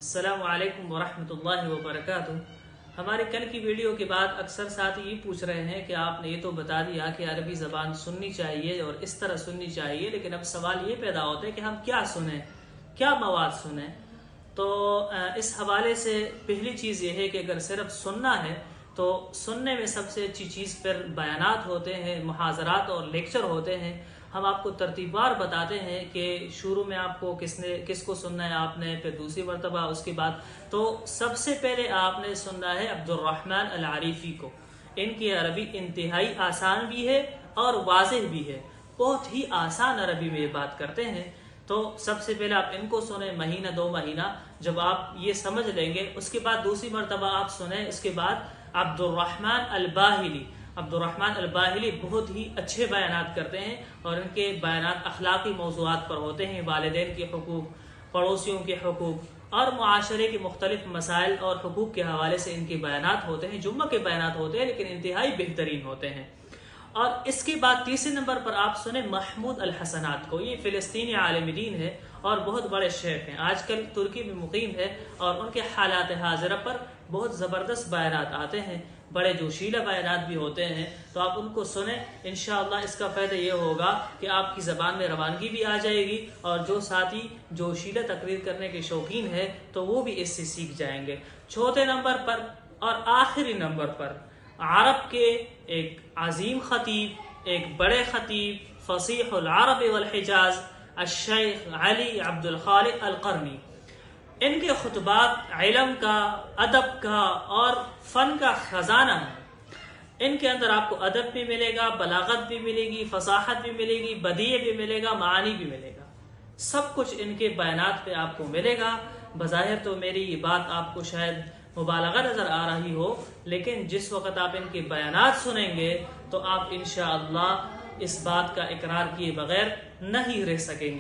السلام علیکم ورحمۃ اللہ وبرکاتہ۔ ہمارے کل کی ویڈیو کے بعد اکثر ساتھی یہ پوچھ رہے ہیں کہ آپ نے یہ تو بتا دیا کہ عربی زبان سننی چاہیے اور اس طرح سننی چاہیے، لیکن اب سوال یہ پیدا ہوتا ہے کہ ہم کیا سنیں، کیا مواد سنیں۔ تو اس حوالے سے پہلی چیز یہ ہے کہ اگر صرف سننا ہے تو سننے میں سب سے اچھی چیز پھر بیانات ہوتے ہیں، محاضرات اور لیکچر ہوتے ہیں۔ ہم آپ کو ترتیب وار بتاتے ہیں کہ شروع میں آپ کو کس کو سننا ہے، آپ نے پھر دوسری مرتبہ اس کے بعد تو سب سے پہلے آپ نے سننا ہے عبدالرحمن العریفی کو۔ ان کی عربی انتہائی آسان بھی ہے اور واضح بھی ہے، بہت ہی آسان عربی میں یہ بات کرتے ہیں۔ تو سب سے پہلے آپ ان کو سنیں مہینہ دو مہینہ، جب آپ یہ سمجھ لیں گے اس کے بعد دوسری مرتبہ آپ سنیں اس کے بعد عبدالرحمن الباہلی۔ عبدالرحمن الباہلی بہت ہی اچھے بیانات کرتے ہیں اور ان کے بیانات اخلاقی موضوعات پر ہوتے ہیں، والدین کے حقوق، پڑوسیوں کے حقوق اور معاشرے کے مختلف مسائل اور حقوق کے حوالے سے ان کے بیانات ہوتے ہیں، جمعہ کے بیانات ہوتے ہیں لیکن انتہائی بہترین ہوتے ہیں۔ اور اس کے بعد تیسرے نمبر پر آپ سنیں محمود الحسنات کو۔ یہ فلسطینی عالم دین ہے اور بہت بڑے شیخ ہیں، آج کل ترکی میں مقیم ہے اور ان کے حالات حاضرہ پر بہت زبردست بیانات آتے ہیں، بڑے جوشیلہ بیانات بھی ہوتے ہیں۔ تو آپ ان کو سنیں، انشاءاللہ اس کا فائدہ یہ ہوگا کہ آپ کی زبان میں روانگی بھی آ جائے گی اور جو ساتھی جوشیلہ تقریر کرنے کے شوقین ہے تو وہ بھی اس سے سیکھ جائیں گے۔ چوتھے نمبر پر اور آخری نمبر پر عرب کے ایک عظیم خطیب، ایک بڑے خطیب، فصیح العرب والحجاز، الشیخ علی عبد الخالق القرنی۔ ان کے خطبات علم کا، ادب کا اور فن کا خزانہ ہے۔ ان کے اندر آپ کو ادب بھی ملے گا، بلاغت بھی ملے گی، فصاحت بھی ملے گی، بدیع بھی ملے گا، معانی بھی ملے گا، سب کچھ ان کے بیانات پہ آپ کو ملے گا۔ بظاہر تو میری یہ بات آپ کو شاید مبالغہ نظر آ رہی ہو، لیکن جس وقت آپ ان کے بیانات سنیں گے تو آپ انشاءاللہ اس بات کا اقرار کیے بغیر نہیں رہ سکیں گے۔